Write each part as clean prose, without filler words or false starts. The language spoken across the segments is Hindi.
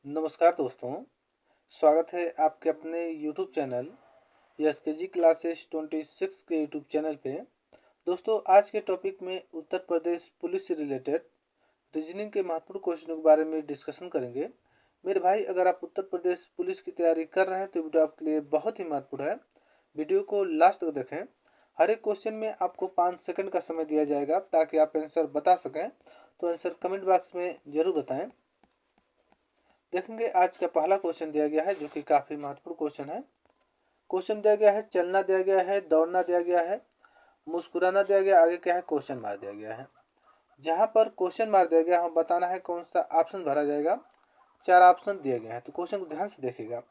नमस्कार दोस्तों। स्वागत है आपके अपने YouTube चैनल एसकेजी क्लासेस 26 के YouTube चैनल पे। दोस्तों, आज के टॉपिक में उत्तर प्रदेश पुलिस से रिलेटेड रीजनिंग के महत्वपूर्ण क्वेश्चनों के बारे में डिस्कशन करेंगे। मेरे भाई, अगर आप उत्तर प्रदेश पुलिस की तैयारी कर रहे हैं तो वीडियो आपके लिए बहुत ही महत्वपूर्ण है। वीडियो को लास्ट तक देखें। हर एक क्वेश्चन में आपको 5 सेकंड का समय दिया जाएगा ताकि आप आंसर बता सकें। तो आंसर कमेंट बॉक्स में ज़रूर बताएं। देखेंगे आज का पहला क्वेश्चन दिया गया है जो कि काफ़ी महत्वपूर्ण क्वेश्चन है। क्वेश्चन दिया गया है, चलना दिया गया है, दौड़ना दिया गया है, मुस्कुराना दिया गया, आगे क्या है क्वेश्चन मार्क दिया गया है। जहाँ पर क्वेश्चन मार्क दिया गया, हमें बताना है कौन सा ऑप्शन भरा जाएगा। 4 ऑप्शन दिए गए हैं, तो क्वेश्चन को ध्यान से देखिएगा।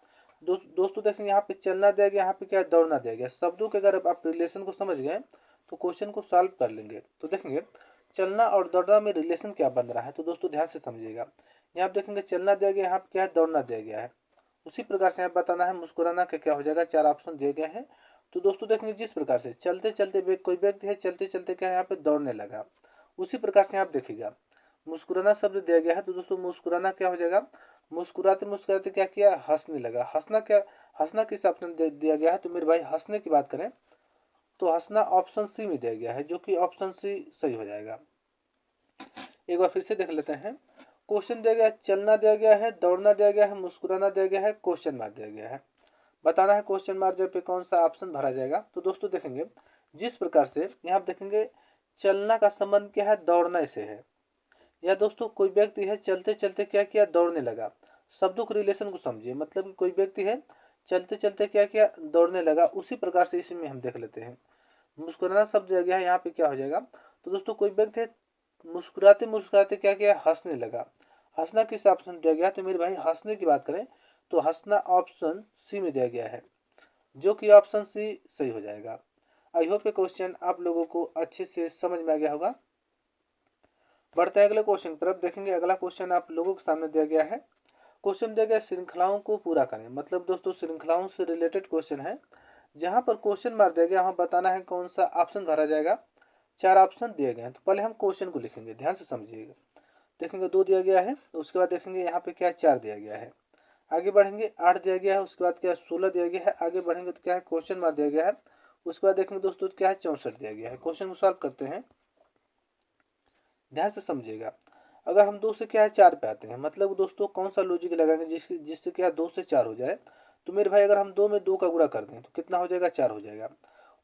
दोस्तों देखेंगे, यहाँ पे चलना दिया गया, यहाँ पे क्या है दौड़ना दिया गया। शब्दों के अगर आप रिलेशन को समझ गए तो क्वेश्चन को सॉल्व कर लेंगे। तो देखेंगे चलना और दौड़ना में रिलेशन क्या बन रहा है। तो दोस्तों ध्यान से समझिएगा। यहाँ पे देखेंगे चलना दिया गया, यहाँ पे क्या है दौड़ना दिया गया है। उसी प्रकार से यहाँ बताना है मुस्कुराना का क्या हो जाएगा। 4 ऑप्शन दिए गए हैं। तो दोस्तों देखेंगे, जिस प्रकार से चलते चलते कोई व्यक्ति है, चलते चलते क्या है यहाँ पे दौड़ने लगा, उसी प्रकार से आप देखिएगा मुस्कुराना शब्द दिया गया है। तो दोस्तों मुस्कुराना क्या हो जाएगा, मुस्कुराते मुस्कुराते क्या किया, हंसने लगा। हंसना क्या, हंसना किस ऑप्शन दिया गया है। तो मेरे भाई हंसने की बात करें तो हंसना ऑप्शन सी में दिया गया है, जो कि ऑप्शन सी सही हो जाएगा। एक बार फिर से देख लेते हैं। क्वेश्चन दिया गया है, चलना दिया गया है, दौड़ना दिया गया है, मुस्कुराना दिया गया है, क्वेश्चन मार्क दिया गया है। बताना है क्वेश्चन मार्क जब पे कौन सा ऑप्शन भरा जाएगा। तो दोस्तों देखेंगे, जिस प्रकार से यहाँ देखेंगे चलना का संबंध क्या है, दौड़ने से है। या दोस्तों कोई व्यक्ति है चलते चलते क्या किया, दौड़ने लगा। शब्दों के रिलेशन को समझिए, मतलब कि कोई व्यक्ति है चलते चलते क्या किया, दौड़ने लगा। उसी प्रकार से इसमें हम देख लेते हैं। मुस्कुराना शब्द दिया गया है, यहाँ पे क्या हो जाएगा। तो दोस्तों कोई व्यक्ति है मुस्कुराते मुस्कुराते क्या किया, हंसने लगा। हंसना किस ऑप्शन दिया गया। तो मेरे भाई हंसने की बात करें तो हंसना ऑप्शन सी में दिया गया है, जो कि ऑप्शन सी सही हो जाएगा। आई होप ये क्वेश्चन आप लोगों को अच्छे से समझ में आ गया होगा। बढ़ते हैं अगले क्वेश्चन की तरफ। देखेंगे अगला क्वेश्चन आप लोगों के सामने दिया गया है। क्वेश्चन दिया गया श्रृंखलाओं को पूरा करें। मतलब दोस्तों श्रृंखलाओं से रिलेटेड क्वेश्चन है। जहां पर क्वेश्चन मार दिया गया, हमें बताना है कौन सा ऑप्शन भरा जाएगा। 4 ऑप्शन दिए गए हैं। तो पहले हम क्वेश्चन को लिखेंगे, ध्यान से समझिएगा। देखेंगे 2 दिया गया है, उसके बाद देखेंगे यहाँ पे क्या है 4 दिया गया है। आगे बढ़ेंगे 8 दिया गया है, उसके बाद क्या है 16 दिया गया है। आगे बढ़ेंगे तो क्या है क्वेश्चन मार्क दिया गया है। उसके बाद देखेंगे दोस्तों क्या है 64 दिया गया है। क्वेश्चन को सॉल्व करते हैं, ध्यान से समझिएगा। अगर हम 2 से क्या है 4 पे आते हैं, मतलब दोस्तों कौन सा लॉजिक लगाएंगे जिससे क्या 2 से 4 हो जाए। तो मेरे भाई अगर हम 2 में 2 का गुणा कर दें तो कितना हो जाएगा, 4 हो जाएगा।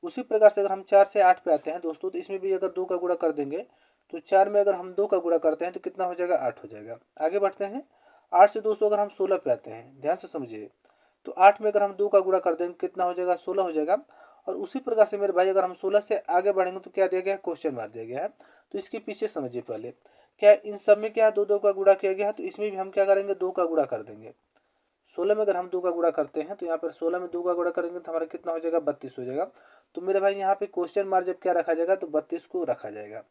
उसी प्रकार से अगर हम 4 से 8 पे आते हैं दोस्तों, तो इसमें भी अगर 2 का गुणा कर देंगे तो 4 में अगर हम 2 का गुणा करते हैं तो कितना हो जाएगा, 8 हो जाएगा। आगे बढ़ते हैं। 8 से दोस्तों अगर हम 16 पे आते हैं, ध्यान से समझिए। तो 8 में अगर हम 2 का गुणा कर देंगे कितना हो जाएगा, 16 हो जाएगा। और उसी प्रकार से मेरे भाई अगर हम 16 से आगे बढ़ेंगे तो क्या दिया गया है, क्वेश्चन मार्क दिया गया है। तो इसके पीछे समझिए पहले, क्या इन सब में क्या दो दो का गुणा किया गया है। तो इसमें भी हम क्या करेंगे, 2 का गुणा कर देंगे। 16 में अगर हम 2 का गुणा करते हैं तो यहाँ पर 16 में 2 का गुणा करेंगे तो हमारा कितना हो जाएगा, 32 हो जाएगा। तो मेरे भाई यहाँ पे क्वेश्चन मार्क जब क्या रखा जाएगा, तो 32 को रखा जाएगा।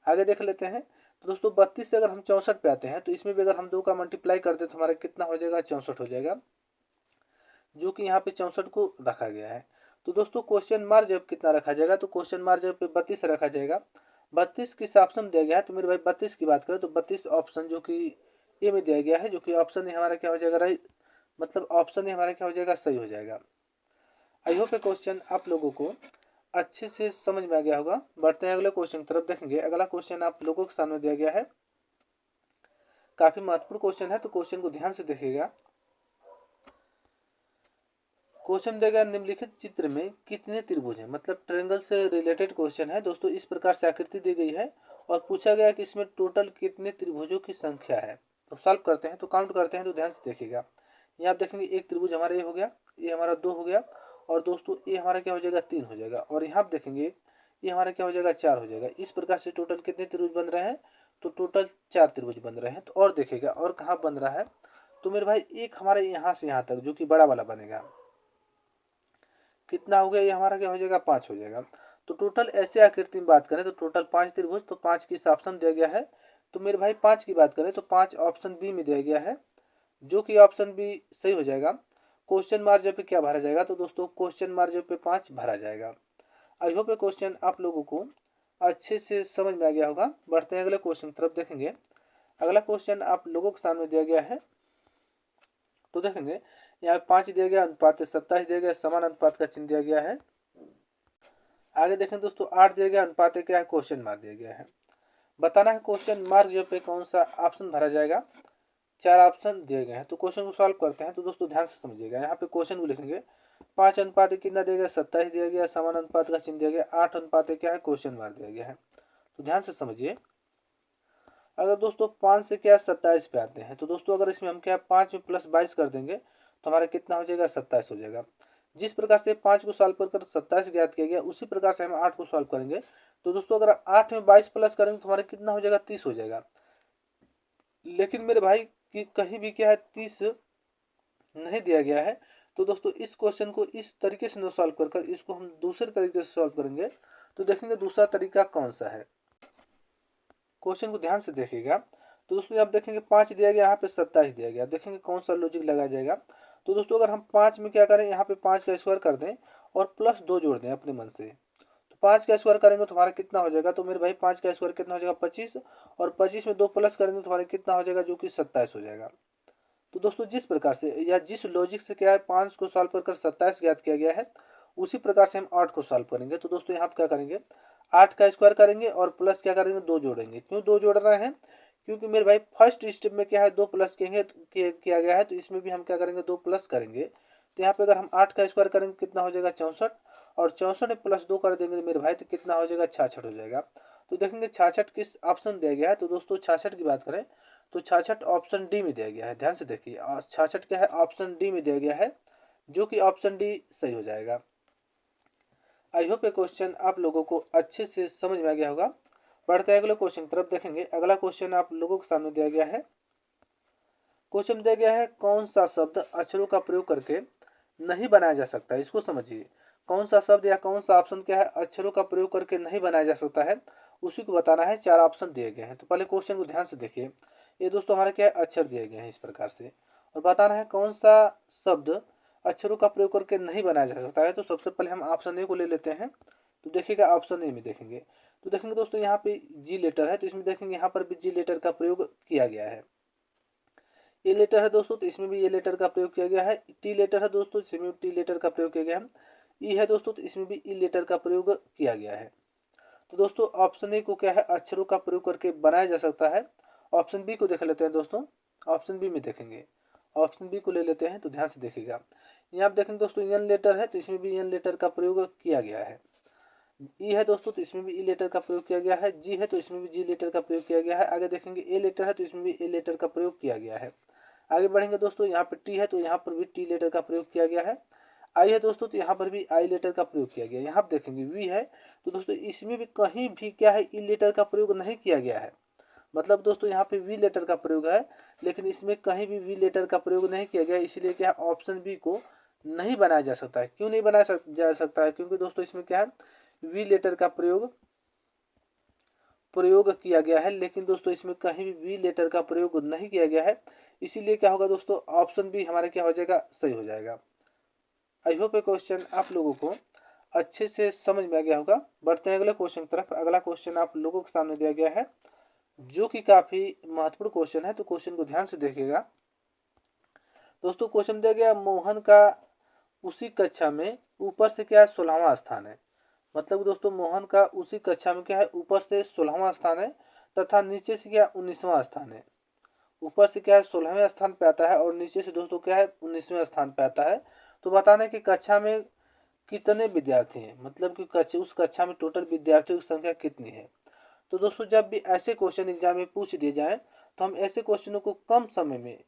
आगे देख लेते हैं। तो दोस्तों 32 से अगर हम 64 पे आते हैं तो इसमें भी अगर हम 2 का मल्टीप्लाई करते हैं तो हमारा कितना हो जाएगा, 64 हो जाएगा, जो कि यहाँ पे 64 को रखा गया है। तो दोस्तों क्वेश्चन मार्क जब कितना रखा जाएगा, तो क्वेश्चन मार्क जब पे 32 रखा जाएगा। 32 किस ऑप्शन दिया गया है। तो मेरे भाई 32 की बात करें तो 32 ऑप्शन जो कि ए में दिया गया है, जो कि ऑप्शन ही हमारा क्या हो जाएगा, राइट, मतलब ऑप्शन ही हमारा क्या हो जाएगा, सही हो जाएगा। आई होप ये क्वेश्चन आप लोगों को अच्छे से समझ में आ गया होगा। बढ़ते हैं अगले क्वेश्चन की तरफ। देखेंगे अगला क्वेश्चन आप लोगों के सामने दिया गया है, काफी महत्वपूर्ण क्वेश्चन है, तो क्वेश्चन को ध्यान से देखिएगा। क्वेश्चन देगा निम्नलिखित चित्र में कितने त्रिभुज हैं। मतलब ट्रायंगल से रिलेटेड क्वेश्चन है दोस्तों। इस प्रकार से आकृति दी गई है और पूछा गया कि इसमें टोटल कितने त्रिभुजों की संख्या है। तो सॉल्व करते हैं, तो काउंट करते हैं। तो ध्यान से देखिएगा, यहाँ आप देखेंगे एक त्रिभुज हमारा ये हो गया, ये हमारा 2 हो गया, और दोस्तों ये हमारा क्या हो जाएगा, 3 हो जाएगा। और यहाँ आप देखेंगे ये हमारा क्या हो जाएगा, 4 हो जाएगा। इस प्रकार से टोटल कितने त्रिभुज बन रहे हैं, तो टोटल 4 त्रिभुज बन रहे हैं। तो और देखिएगा और कहाँ बन रहा है। तो मेरे भाई एक हमारे यहाँ से यहाँ तक जो कि बड़ा वाला बनेगा, कितना हो गया, ये हमारा क्या हो जाएगा, 5 हो जाएगा। तो टोटल ऐसे आकृति में बात करें तो टोटल 5 त्रिभुज, तो 5 किस ऑप्शन दिया गया है। तो मेरे भाई 5 की बात करें तो 5 ऑप्शन बी में दिया गया है, जो कि ऑप्शन बी सही हो जाएगा। क्वेश्चन मार्क जब पे क्या भरा जाएगा, तो दोस्तों क्वेश्चन मार्क जब पे 5 भरा जाएगा। आई होप ये क्वेश्चन आप लोगों को अच्छे से समझ में आ गया होगा। बढ़ते हैं अगले क्वेश्चन की तरफ। देखेंगे अगला क्वेश्चन आप लोगों के सामने दिया गया है, तो देखेंगे यहाँ पे 5 दिया गया, अनुपात 27 दिया गया, समान अनुपात का चिन्ह दिया गया है। आगे देखें दोस्तों 8 दिया गया, अनुपात क्या है, क्वेश्चन मार्क दिया गया है। बताना है क्वेश्चन मार्क जो पे कौन सा ऑप्शन भरा जाएगा। 4 ऑप्शन दिए गए हैं, तो क्वेश्चन को सॉल्व करते हैं। तो दोस्तों ध्यान से समझिएगा, यहाँ पे क्वेश्चन को लिखेंगे 5 अनुपात कितना दिया गया, 27 दिया गया, समान अनुपात का चिन्ह दिया गया, 8 अनुपात क्या है, क्वेश्चन मार्क दिया गया है। तो ध्यान से समझिए, अगर दोस्तों 5 से क्या 27 पे आते हैं, तो दोस्तों अगर इसमें हम क्या 5 में प्लस 22 कर देंगे तो हमारा कितना हो जाएगा, 27 हो जाएगा। जिस प्रकार से 5 को सॉल्व कर 27 ज्ञात किया गया, उसी प्रकार से हम 8 को सॉल्व करेंगे। तो दोस्तों अगर 8 में 22 प्लस करेंगे तो हमारा कितना हो जाएगा, 30 हो जाएगा। लेकिन मेरे भाई कि कहीं भी क्या है 30 नहीं दिया गया है। तो दोस्तों इस क्वेश्चन को इस तरीके से न सॉल्व कर इसको हम दूसरे तरीके से सॉल्व करेंगे। तो देखेंगे दूसरा तरीका कौन सा है। क्वेश्चन को ध्यान से देखिएगा। तो दोस्तों आप देखेंगे 5 दिया गया, यहाँ पे 27 दिया गया, देखेंगे कौन सा लॉजिक लगाया जाएगा। तो दोस्तों अगर हम 5 में क्या करें, यहाँ पे 5 का स्क्वायर कर दें और प्लस 2 जोड़ दें अपने मन से, तो 5 का स्क्वायर करेंगे तो हमारा कितना हो जाएगा। तो मेरे भाई 5 का स्क्वायर कितना हो जाएगा, 25, और 25 में 2 प्लस करेंगे तो हमारा कितना हो जाएगा, जो कि 27 हो जाएगा। तो दोस्तों जिस प्रकार से या जिस लॉजिक से क्या है 5 को सॉल्व कर 27 ज्ञात किया गया है, उसी प्रकार से हम 8 को सॉल्व करेंगे। तो दोस्तों यहाँ क्या करेंगे, 8 का स्क्वायर करेंगे और प्लस क्या करेंगे, 2 जोड़ेंगे। क्यों 2 जोड़ रहे हैं, क्योंकि मेरे भाई फर्स्ट स्टेप में क्या है 2 प्लस किया गया है, तो इसमें भी हम क्या करेंगे 2 प्लस करेंगे। तो यहाँ पे अगर हम 8 का स्क्वायर करेंगे कितना हो जाएगा, 64, और 64 में प्लस 2 कर देंगे तो मेरे भाई तो कितना हो जाएगा, 66 हो जाएगा। तो देखेंगे 66 किस ऑप्शन दिया गया है। तो दोस्तों 66 की बात करें तो 66 ऑप्शन डी में दिया गया है। ध्यान से देखिए 66 क्या है, ऑप्शन डी में दिया गया है, जो कि ऑप्शन डी सही हो जाएगा। आई होप ये क्वेश्चन आप लोगों को अच्छे से समझ में आ गया होगा। बढ़ते अगले क्वेश्चन की तरफ देखेंगे। अगला क्वेश्चन आप लोगों के सामने दिया गया है। क्वेश्चन दिया गया है कौन सा शब्द अक्षरों का प्रयोग करके नहीं बनाया जा सकता है। इसको समझिए, कौन सा शब्द या कौन सा ऑप्शन क्या है अक्षरों का प्रयोग करके नहीं बनाया जा सकता है, उसी को बताना है। 4 ऑप्शन दिए गए हैं। तो पहले क्वेश्चन को ध्यान से देखिए। ये दोस्तों हमारे क्या है अक्षर दिए गए हैं इस प्रकार से, और बताना है कौन सा शब्द अक्षरों का प्रयोग करके नहीं बनाया जा सकता है। तो सबसे पहले हम ऑप्शन ए को ले लेते हैं। तो देखिएगा ऑप्शन ए में देखेंगे तो देखेंगे दोस्तों यहाँ पे जी लेटर है, तो इसमें देखेंगे यहाँ पर भी जी लेटर का प्रयोग किया गया है। ए लेटर है दोस्तों, तो इसमें भी ए लेटर का प्रयोग किया गया है। टी लेटर है दोस्तों, इसमें भी टी लेटर का प्रयोग किया गया है। ई है दोस्तों, तो इसमें भी ई लेटर का प्रयोग किया गया है। तो दोस्तों ऑप्शन ए को क्या है अक्षरों का प्रयोग करके बनाया जा सकता है। ऑप्शन बी को देख लेते हैं दोस्तों। ऑप्शन बी में देखेंगे, ऑप्शन बी को ले लेते हैं। तो ध्यान से देखिएगा, यहाँ आप देखेंगे दोस्तों एन लेटर है, तो इसमें भी एन लेटर का प्रयोग किया गया है। ई है दोस्तों, तो इसमें भी ई लेटर का प्रयोग किया गया है। जी है, तो इसमें भी जी लेटर का प्रयोग किया गया है। आगे देखेंगे ए लेटर है, तो इसमें भी ए लेटर का प्रयोग किया गया है। आगे बढ़ेंगे दोस्तों, यहाँ पर टी है, तो यहाँ पर भी टी लेटर का प्रयोग किया गया है। आई है दोस्तों, तो यहाँ पर भी आई लेटर का प्रयोग किया गया है। यहाँ पर देखेंगे वी है, तो दोस्तों इसमें भी कहीं भी क्या है ई लेटर का प्रयोग नहीं किया गया है। मतलब दोस्तों यहाँ पे वी लेटर का प्रयोग है, लेकिन इसमें कहीं भी वी लेटर का प्रयोग नहीं किया गया, इसलिए क्या ऑप्शन बी को नहीं बनाया जा सकता है। क्यों नहीं बनाया जा सकता है, क्योंकि दोस्तों इसमें क्या है वी लेटर का प्रयोग किया गया है, लेकिन दोस्तों इसमें कहीं भी वी लेटर का प्रयोग नहीं किया गया है। इसीलिए क्या होगा दोस्तों, ऑप्शन बी हमारे क्या हो जाएगा, सही हो जाएगा। आई होप ये क्वेश्चन आप लोगों को अच्छे से समझ में आ गया होगा। बढ़ते हैं अगले क्वेश्चन की तरफ। अगला क्वेश्चन आप लोगों के सामने दिया गया है, जो कि काफी महत्वपूर्ण क्वेश्चन है। तो क्वेश्चन को ध्यान से देखिएगा दोस्तों। क्वेश्चन दिया गया मोहन का उसी कक्षा में ऊपर से क्या 16वां स्थान है। मतलब दोस्तों मोहन का उसी कक्षा में क्या है ऊपर से 16वां स्थान है, तथा नीचे से क्या 19वां स्थान है। ऊपर से क्या है 16वें स्थान पे आता है और नीचे से दोस्तों क्या है 19वें स्थान पे आता है। तो बताना है कि कक्षा में कितने विद्यार्थी हैं, मतलब कि उस कक्षा में टोटल विद्यार्थियों की संख्या कितनी है। तो दोस्तों जब भी ऐसे क्वेश्चन एग्जाम में पूछ दिए जाएं, तो हम ऐसे क्वेश्चनों को कम समय में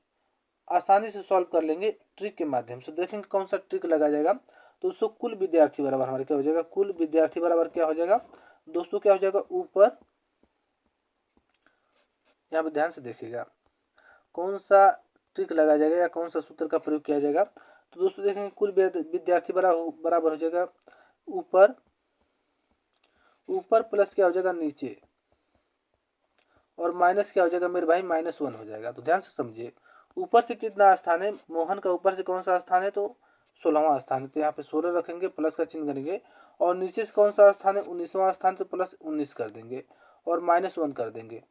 आसानी से सॉल्व कर लेंगे ट्रिक के माध्यम से। देखेंगे कौन सा ट्रिक लगाया जाएगा। तो दोस्तों कुल विद्यार्थी बराबर हमारे क्या हो जाएगा, कुल विद्यार्थी बराबर क्या हो जाएगा दोस्तों, क्या हो जाएगा ऊपर, यहाँ पे ध्यान से देखिएगा कौन सा ट्रिक लगाया जाएगा या कौन सा सूत्र का प्रयोग किया जाएगा। तो दोस्तों देखेंगे कुल विद्यार्थी बराबर हो जाएगा ऊपर, ऊपर प्लस क्या हो जाएगा नीचे, और माइनस क्या हो जाएगा मेरे भाई -1 हो जाएगा। तो ध्यान से समझिए, ऊपर से कितना स्थान है मोहन का, ऊपर से कौन सा स्थान है तो 16वां स्थान है, तो यहाँ पे 16 रखेंगे, प्लस का चिन्ह करेंगे। और नीचे से कौन सा स्थान है 19वां स्थान, तो प्लस 19 कर देंगे और -1 कर देंगे।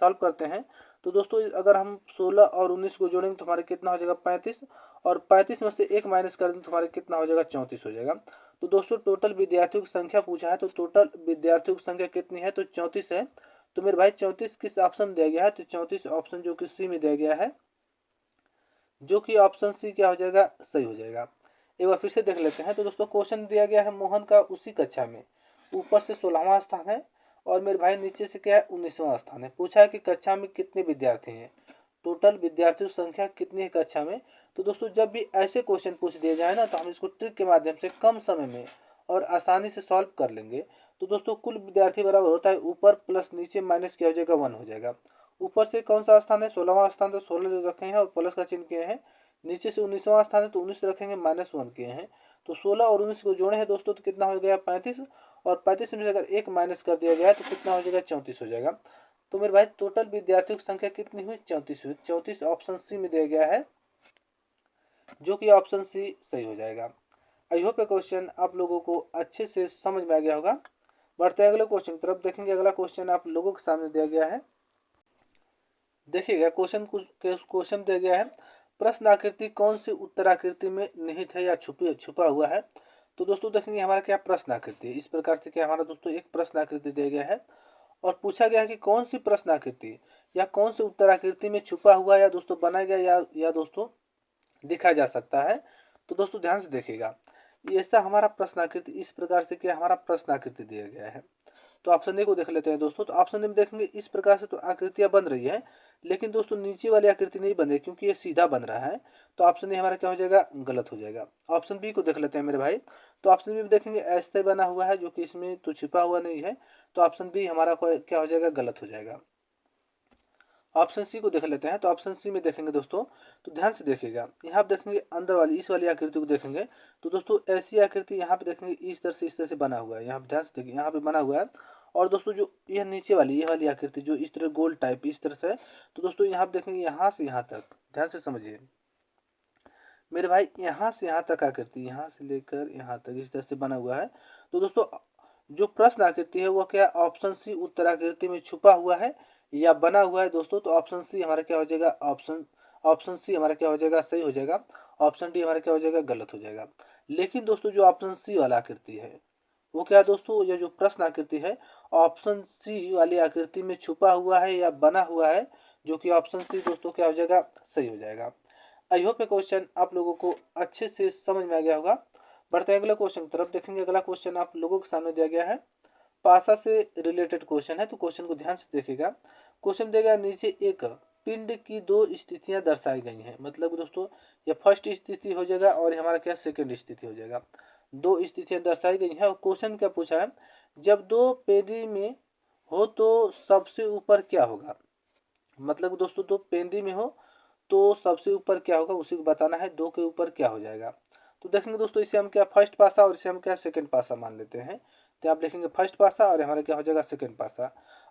सॉल्व करते हैं तो दोस्तों अगर हम 16 और 19 को जोड़ेंगे तो हमारे कितना हो जाएगा 35, और 35 में से 1 माइनस कर दें तो हमारे कितना हो जाएगा 34 हो जाएगा। तो दोस्तों टोटल विद्यार्थियों की संख्या पूछा है, तो टोटल विद्यार्थियों की संख्या कितनी है, तो 34 है। तो मेरे भाई 34 किस ऑप्शन में दिया गया है, तो 34 ऑप्शन जो कि सी में दिया गया है, जो कि ऑप्शन सी क्या हो जाएगा, सही हो जाएगा। एक बार फिर से देख लेते हैं। तो दोस्तों क्वेश्चन दिया गया है मोहन का उसी कक्षा में ऊपर से 16वां स्थान है और मेरे भाई नीचे से क्या है 19वां स्थान है। पूछा है कि कक्षा में कितने विद्यार्थी हैं, टोटल विद्यार्थियों की संख्या कितनी है कक्षा में। तो दोस्तों जब भी ऐसे क्वेश्चन पूछ दिए जाए ना तो हम इसको ट्रिक के माध्यम से कम समय में और आसानी से सॉल्व कर लेंगे। तो दोस्तों कुल विद्यार्थी बराबर होता है ऊपर प्लस नीचे माइनस क्या हो जाएगा 1 हो जाएगा। ऊपर से कौन सा स्थान है 16वां स्थान, तो 16 रखे हैं और प्लस का चिन्ह किए हैं। नीचे से 19वां स्थान है तो 19 रखेंगे -1 किए हैं। तो 16 और 19 को जोड़े हैं दोस्तों तो कितना हो गया 35, और 35 में से अगर 1 माइनस कर दिया गया है तो कितना हो जाएगा 34 हो जाएगा। तो मेरे भाई टोटल विद्यार्थियों की संख्या कितनी हुई 34 हुई। 34 ऑप्शन सी में दिया गया है, जो कि ऑप्शन सी सही हो जाएगा। आई होप ये क्वेश्चन आप लोगों को अच्छे से समझ में आ गया होगा। बढ़ते हैं अगले क्वेश्चन की तरफ। देखेंगे अगला क्वेश्चन आप लोगों के सामने दिया गया है। देखिएगा क्वेश्चन दिया गया है, प्रश्न आकृति कौन सी उत्तराकृति में निहित है या छुपा हुआ है। तो दोस्तों देखेंगे हमारा क्या प्रश्न आकृति है। इस प्रकार से क्या हमारा दोस्तों एक प्रश्न आकृति दिया गया है और पूछा गया है कि कौन सी प्रश्न आकृति या कौन सी उत्तराकृति में छुपा हुआ या दोस्तों बनाया गया या दोस्तों दिखाया जा सकता है। तो दोस्तों ध्यान से देखिएगा, ऐसा हमारा प्रश्न आकृति इस प्रकार से क्या हमारा प्रश्न आकृति दिया गया है। तो ऑप्शन ए को देख लेते हैं दोस्तों। तो ऑप्शन ए में देखेंगे इस प्रकार से तो आकृतियां बन रही है, लेकिन दोस्तों नीचे वाली आकृति नहीं बन रही क्योंकि ये सीधा बन रहा है। तो ऑप्शन ए हमारा क्या हो जाएगा, गलत हो जाएगा। ऑप्शन बी को देख लेते हैं मेरे भाई। तो ऑप्शन बी में देखेंगे ऐसे बना हुआ है जो कि इसमें तो छिपा हुआ नहीं है। तो ऑप्शन बी हमारा क्या हो जाएगा, गलत हो जाएगा। ऑप्शन सी को देख लेते हैं। तो ऑप्शन सी में देखेंगे दोस्तों, तो ध्यान से देखिएगा, यहाँ पे देखेंगे अंदर वाली इस वाली आकृति को देखेंगे तो दोस्तों ऐसी आकृति यहाँ पे देखेंगे इस तरह से बना हुआ है। यहाँ पे ध्यान से देखिए, यहाँ पे बना हुआ है। और दोस्तों जो यह नीचे वाली ये वाली आकृति जो इस तरह गोल टाइप इस तरह से है, तो दोस्तों यहाँ पे देखेंगे यहाँ से यहाँ तक, ध्यान से समझिए मेरे भाई, यहाँ से यहाँ तक आकृति, यहाँ से लेकर यहाँ तक इस तरह से बना हुआ है। तो दोस्तों जो प्रश्न आकृति है वो क्या ऑप्शन सी उत्तराकृति में छुपा हुआ है या बना हुआ है दोस्तों। तो ऑप्शन सी हमारा क्या हो जाएगा, ऑप्शन सी हमारा क्या हो जाएगा, सही हो जाएगा। ऑप्शन डी हमारा क्या हो जाएगा, गलत हो जाएगा। लेकिन दोस्तों जो ऑप्शन सी वाला आकृति है वो क्या दोस्तों, ये जो प्रश्न आकृति है ऑप्शन सी वाली आकृति में छुपा हुआ है या बना हुआ है, जो कि ऑप्शन सी दोस्तों क्या हो जाएगा, सही हो जाएगा। आई होप ये क्वेश्चन आप लोगों को अच्छे से समझ में आ गया होगा। बढ़ते हैं अगले क्वेश्चन की तरफ। देखेंगे अगला क्वेश्चन आप लोगों के सामने दिया गया है, पासा से रिलेटेड क्वेश्चन है। तो क्वेश्चन को ध्यान से देखिएगा। क्वेश्चन दिया गया नीचे एक पिंड की 2 स्थितियां दर्शाई गई हैं। मतलब दोस्तों ये फर्स्ट स्थिति हो जाएगा और हमारा क्या सेकंड स्थिति हो जाएगा। 2 स्थितियां दर्शाई गई हैं और क्वेश्चन क्या पूछा है, जब 2 पेंदी में हो तो सबसे ऊपर क्या होगा। मतलब दोस्तों 2 पेंदी में हो तो सबसे ऊपर क्या होगा उसी को बताना है, 2 के ऊपर क्या हो जाएगा। तो देखेंगे दोस्तों इसे हम क्या फर्स्ट पासा और इसे हम क्या सेकंड पासा मान लेते हैं। तो आप देखेंगे फर्स्ट पासा और हमारा क्या हो जाएगा सेकंड पासा।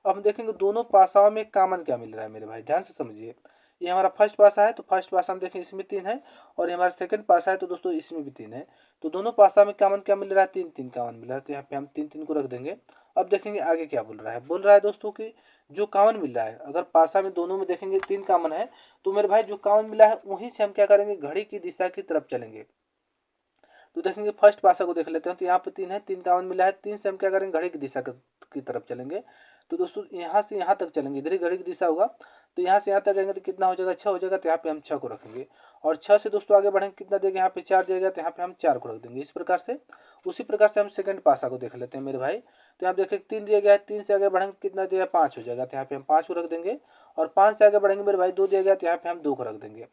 अब हम देखेंगे दोनों पासाओं में कॉमन क्या मिल रहा है मेरे भाई, ध्यान से समझिए। ये हमारा फर्स्ट पासा है तो फर्स्ट पासा हम देखें इसमें 3 है, और ये हमारा सेकंड पासा है तो दोस्तों इसमें भी 3 है। तो दोनों पासा में कॉमन क्या मिल रहा है, 3 कॉमन मिल रहा है। तो यहाँ पे हम 3 को रख देंगे। अब देखेंगे आगे क्या बोल रहा है दोस्तों कि जो कॉमन मिल रहा है, अगर पासा में दोनों में देखेंगे 3 कॉमन है तो मेरे भाई जो कॉमन मिला है वहीं से हम क्या करेंगे, घड़ी की दिशा की तरफ चलेंगे। तो देखेंगे फर्स्ट पासा को देख लेते हैं। तो यहाँ पे 3 है, 3 कॉमन मिला है, 3 से हम क्या करेंगे, घड़ी की दिशा की तरफ चलेंगे। तो दोस्तों यहाँ से यहाँ तक चलेंगे, इधर ही घड़ी की दिशा होगा। तो यहाँ से यहाँ तक आएंगे तो कितना हो जाएगा, 6 हो जाएगा। तो यहाँ पे हम 6 को रखेंगे और 6 से दोस्तों आगे बढ़ेंगे, कितना देगा, यहाँ पे 4 देगा। तो यहाँ पे हम 4 को रख देंगे। इस प्रकार से उसी प्रकार से हम सेकंड पासा को देख लेते हैं मेरे भाई। तो यहाँ देखें 3 दिया गया है, 3 से आगे बढ़ेंगे कितना दिया, 5 हो जाएगा। तो यहाँ पे हम 5 को रख देंगे और 5 से आगे बढ़ेंगे मेरे भाई 2 दिया गया। तो यहाँ पे हम 2 को रख देंगे।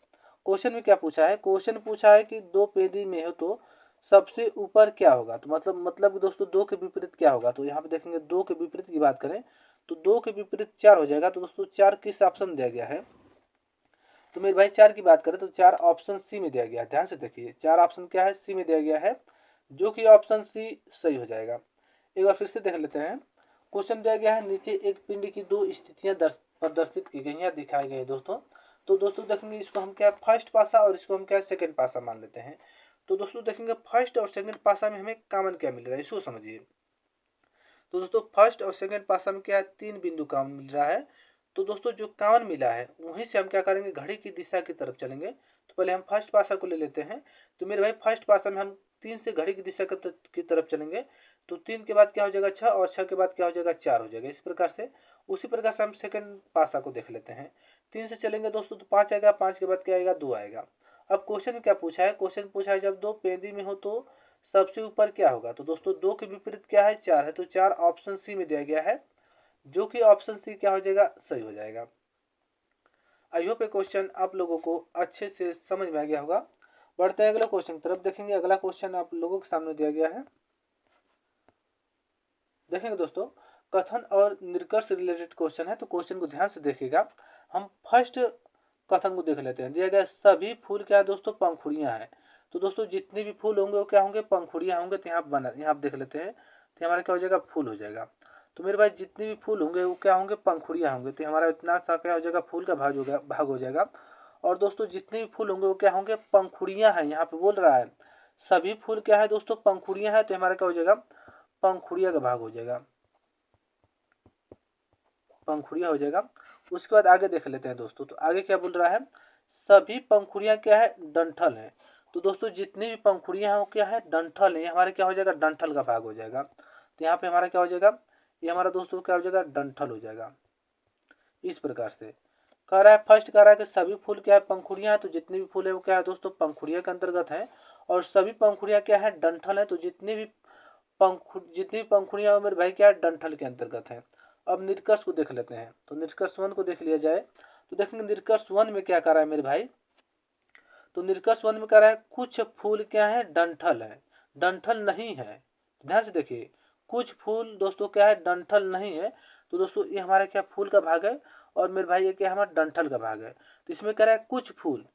क्वेश्चन में क्या पूछा है, क्वेश्चन पूछा है कि 2 पेदी में हो तो सबसे ऊपर क्या होगा। तो मतलब दोस्तों 2 के विपरीत क्या होगा। तो यहाँ पे देखेंगे 2 के विपरीत की बात करें तो 2 के विपरीत 4 हो जाएगा। तो दोस्तों 4 किस ऑप्शन में दिया गया है, तो मेरे भाई 4 की बात करें तो 4 ऑप्शन सी में दिया गया है। ध्यान से देखिए 4 ऑप्शन क्या है, सी में दिया गया है, जो कि ऑप्शन सी सही हो जाएगा। एक बार फिर से देख लेते हैं। क्वेश्चन दिया गया है नीचे एक पिंड की 2 स्थितियां प्रदर्शित की गई हैं, दिखाई गई है दोस्तों। तो दोस्तों देखेंगे इसको हम क्या फर्स्ट पासा और इसको हम क्या सेकंड पासा मान लेते हैं। तो दोस्तों देखेंगे फर्स्ट और सेकंड पासा में हमें कॉमन क्या मिल रहा है, इसको समझिए। तो दोस्तों फर्स्ट और सेकंड पासा में क्या है, 3 बिंदु कॉमन मिल रहा है। तो दोस्तों जो कॉमन मिला है वहीं से हम क्या करेंगे, घड़ी की दिशा की तरफ चलेंगे। तो पहले हम फर्स्ट पासा को ले लेते हैं। तो मेरे भाई फर्स्ट पासा में हम 3 से घड़ी की दिशा की तरफ चलेंगे। तो 3 के बाद क्या हो जाएगा 6, और 6 के बाद क्या हो जाएगा 4 हो जाएगा। इस प्रकार से उसी प्रकार से हम सेकंड पासा को देख लेते हैं। 3 से चलेंगे दोस्तों तो 5 आएगा, 5 के बाद क्या आएगा 2 आएगा। अब क्वेश्चन में क्या पूछा है, क्वेश्चन पूछा है जब 2 पेंदी में हो तो सबसे ऊपर क्या होगा। तो दोस्तों 2 के विपरीत क्या है 4 है, तो 4 ऑप्शन सी में दिया गया है, जो कि ऑप्शन सी क्या हो जाएगा सही हो जाएगा। आई होप ये क्वेश्चन आप लोगों को अच्छे से समझ में आ गया होगा। बढ़ते हैं अगले क्वेश्चन की तरफ। देखेंगे अगला क्वेश्चन आप लोगों के सामने दिया गया है। देखेंगे दोस्तों, कथन और निष्कर्ष से रिलेटेड क्वेश्चन है, तो क्वेश्चन को ध्यान से देखिएगा। हम फर्स्ट कथन को देख लेते हैं। दिया गया सभी फूल क्या है दोस्तों, पंखुड़ियां हैं। तो दोस्तों जितने भी फूल होंगे वो क्या होंगे, पंखुड़ियां होंगे। तो यहाँ देख लेते हैं, तो हमारा क्या हो जाएगा फूल हो जाएगा। तो मेरे भाई जितने भी फूल होंगे वो क्या होंगे, पंखुड़ियां होंगे। तो हमारा इतना सा क्या हो जाएगा, फूल का भाग हो जाएगा। और दोस्तों जितने भी फूल होंगे वो क्या होंगे, पंखुड़ियां हैं। यहाँ पे बोल रहा है सभी फूल क्या है दोस्तों, पंखुड़ियां हैं। तो हमारा क्या हो जाएगा, पंखुड़िया का भाग हो जाएगा, पंखुड़िया हो जाएगा। उसके बाद आगे देख लेते हैं दोस्तों। तो आगे क्या बोल रहा है, सभी पंखुड़ियां क्या है, डंठल है। तो दोस्तों जितनी भी पंखुड़ियां हैं वो क्या है, डंठल है। हमारे क्या हो जाएगा, डंठल का भाग हो जाएगा। तो यहाँ पे हमारा क्या हो जाएगा, ये हमारा दोस्तों क्या हो जाएगा, डंठल हो जाएगा। इस प्रकार से कह रहा है, फर्स्ट कह रहा है कि सभी फूल क्या है, पंखुड़ियां हैं। तो जितने भी फूल है वो क्या है दोस्तों, पंखुड़िया के अंतर्गत है। और सभी पंखुड़ियां क्या है, डंठल है। तो जितनी भी पंखुड़ियां हैं मेरे भाई क्या है, डंठल के अंतर्गत है। अब निष्कर्ष को देख लेते हैं। तो निष्कर्ष 1 को देख लिया जाए, तो देखेंगे निष्कर्ष 1 में क्या कर रहा है मेरे भाई। तो निष्कर्ष 1 में कह रहा है कुछ फूल क्या है, डंठल है, डंठल नहीं है। ध्यान से देखिए, कुछ फूल दोस्तों क्या है, डंठल नहीं है। तो दोस्तों ये हमारा क्या फूल का भाग है, और मेरे भाई ये क्या हमारा डंठल का भाग है। तो इसमें कह रहा है कुछ फूल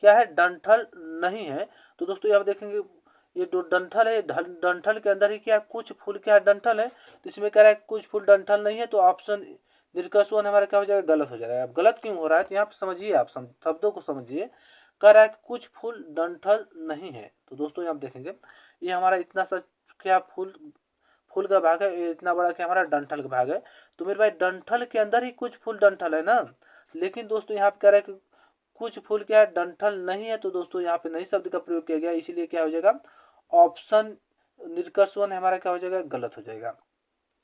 क्या है, डंठल नहीं है। तो दोस्तों यहाँ देखेंगे ये जो डंठल है, डंठल के अंदर ही क्या है, कुछ फूल क्या है, डंठल है। तो इसमें कह रहा है कुछ फूल डंठल नहीं है। तो ऑप्शन निष्कर्ष 1 हमारा क्या हो जाएगा, गलत हो जाएगा। अब गलत क्यों हो रहा है, तो यहाँ पे समझिए, आप शब्दों को समझिए। कह रहा है कि कुछ फूल डंठल नहीं है। तो दोस्तों यहाँ देखेंगे ये हमारा इतना सा क्या फूल फूल का भाग है, ये इतना बड़ा क्या हमारा डंठल का भाग है। तो मेरे भाई डंठल के अंदर ही कुछ फूल डंठल है ना। लेकिन दोस्तों यहाँ पे कह रहा है कि कुछ फूल क्या है, डंठल नहीं है। तो दोस्तों यहाँ पे नई शब्द का प्रयोग किया गया, इसीलिए क्या हो जाएगा, ऑप्शन निष्कर्ष 1 हमारा क्या हो जाएगा, गलत हो जाएगा।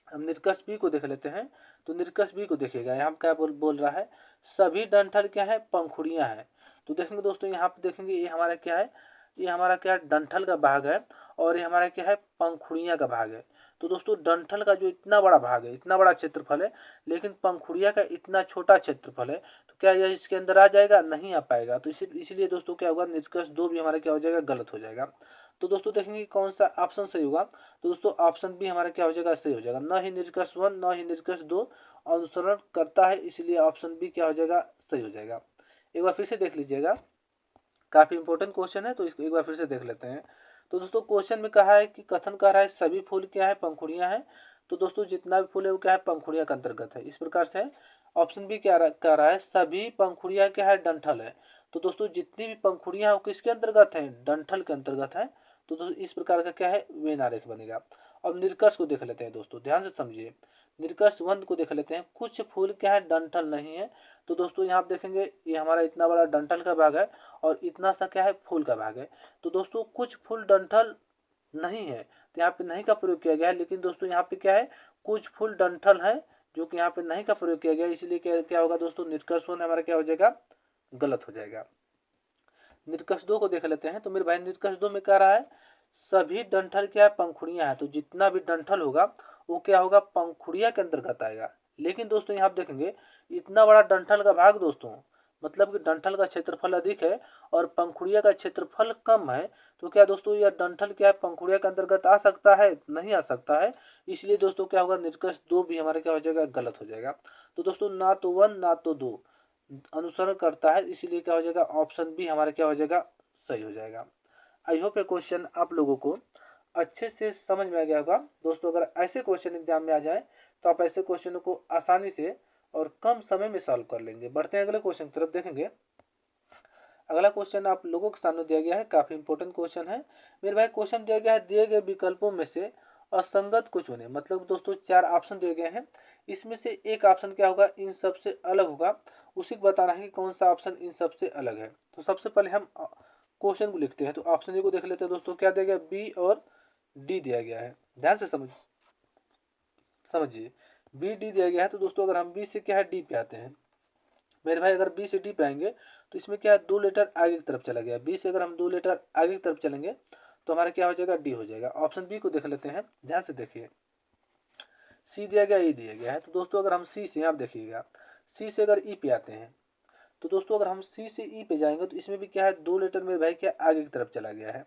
हम निष्कर्ष बी को देख लेते हैं। तो निष्कर्ष बी को देखिएगा, यहाँ क्या बोल रहा है, सभी डंठल क्या है, पंखुड़ियां हैं। तो देखेंगे दोस्तों यहाँ पे देखेंगे ये हमारा क्या है, ये हमारा क्या है, डंठल का भाग है। और ये हमारा क्या है, पंखुड़ियां का भाग है। तो दोस्तों डंठल का जो इतना बड़ा भाग है, इतना बड़ा क्षेत्रफल है, लेकिन पंखुड़िया का इतना छोटा क्षेत्रफल है। तो क्या यह इसके अंदर आ जाएगा, नहीं आ पाएगा। तो इसीलिए दोस्तों क्या होगा, निष्कर्ष 2 भी हमारा क्या हो जाएगा, गलत हो जाएगा। तो दोस्तों देखेंगे कौन सा ऑप्शन सही होगा। तो दोस्तों ऑप्शन बी हमारा क्या हो जाएगा, सही हो जाएगा। न ही निष्कर्ष 1 न ही निष्कर्ष 2 अनुसरण करता है, इसलिए ऑप्शन बी क्या हो जाएगा, सही हो जाएगा। एक बार फिर से देख लीजिएगा, काफ़ी इंपॉर्टेंट क्वेश्चन है, तो इसको एक बार फिर से देख लेते हैं। तो दोस्तों क्वेश्चन में कहा है कि कथन कह रहा है सभी फूल क्या है, पंखुड़ियां हैं। तो दोस्तों जितना भी फूल है वो क्या है, पंखुड़िया के अंतर्गत है। इस प्रकार से ऑप्शन बी क्या कह रहा है, सभी पंखुड़ियां क्या है, डंठल है। तो दोस्तों जितनी भी पंखुड़ियां वो किसके अंतर्गत हैं, डंठल के अंतर्गत है। तो दोस्तों इस प्रकार का क्या है, वेन आरेख बनेगा। अब निष्कर्ष को देख लेते हैं दोस्तों, ध्यान से समझिए। निष्कर्ष 1 को देख लेते हैं, कुछ फूल क्या है, डंठल नहीं है। तो दोस्तों यहाँ आप देखेंगे ये हमारा इतना बड़ा डंठल का भाग है, और इतना सा क्या है, फूल का भाग है। तो दोस्तों कुछ फूल डंठल नहीं है, तो यहाँ पे नहीं का प्रयोग किया गया है। लेकिन दोस्तों यहाँ पे क्या है, कुछ फूल डंठल है, जो कि यहाँ पे नहीं का प्रयोग किया गया है। इसलिए क्या होगा दोस्तों, निष्कर्ष 1 हमारा क्या हो जाएगा, गलत हो जाएगा। निष्कर्ष 2 को देख लेते हैं। तो मेरे भाई निष्कर्ष 2 में कह रहा है सभी डंठल क्या है, पंखुड़ियां हैं। तो जितना भी डंठल होगा वो क्या होगा, पंखुड़िया के अंतर्गत आएगा। लेकिन दोस्तों यहाँ आप देखेंगे इतना बड़ा डंठल का भाग दोस्तों, मतलब कि डंठल का क्षेत्रफल अधिक है और पंखुड़िया का क्षेत्रफल कम है। तो क्या दोस्तों यह डंठल क्या है, पंखुड़िया के अंतर्गत आ सकता है, नहीं आ सकता है। इसलिए दोस्तों क्या होगा, निष्कर्ष 2 भी हमारा क्या हो जाएगा, गलत हो जाएगा। तो दोस्तों ना तो 1 ना तो 2 अनुसरण करता है, इसीलिए क्या हो जाएगा, ऑप्शन बी हमारा क्या हो जाएगा, सही हो जाएगा। आई होप ये क्वेश्चन आप लोगों को अच्छे से समझ में आ गया होगा। दोस्तों अगर ऐसे क्वेश्चन एग्जाम में आ जाए तो आप ऐसे क्वेश्चनों को आसानी से और कम समय में सॉल्व कर लेंगे। बढ़ते हैं अगले क्वेश्चन की तरफ। देखेंगे अगला क्वेश्चन आप लोगों के सामने दिया गया है, काफ़ी इंपॉर्टेंट क्वेश्चन है मेरे भाई। क्वेश्चन दिया गया है, दिए गए विकल्पों में से असंगत को चुने। मतलब दोस्तों 4 ऑप्शन दिए गए हैं, इसमें से एक ऑप्शन क्या होगा, इन सब से अलग होगा। उसी को बताना है कि कौन सा ऑप्शन इन सब से अलग है। तो सबसे पहले हम क्वेश्चन को लिखते हैं। तो ऑप्शन ए को देख लेते हैं दोस्तों, क्या दिया गया, बी और डी दिया गया है। ध्यान से समझिए, बी डी दिया गया है। तो दोस्तों अगर हम बी से क्या है डी पे आते हैं मेरे भाई, अगर बी से डी पे आएंगे तो इसमें क्या है 2 लेटर आगे की तरफ चला गया। बी से अगर हम 2 लेटर आगे की तरफ चलेंगे तो हमारा क्या हो जाएगा, डी हो जाएगा। ऑप्शन बी को देख लेते हैं, ध्यान से देखिए, सी दिया गया, ई दिया गया है। तो दोस्तों अगर हम सी से, आप देखिएगा, सी से अगर ई पे आते हैं तो दोस्तों अगर हम सी से ई पे जाएंगे तो इसमें भी क्या है 2 लेटर मेरे भाई क्या आगे की तरफ चला गया है।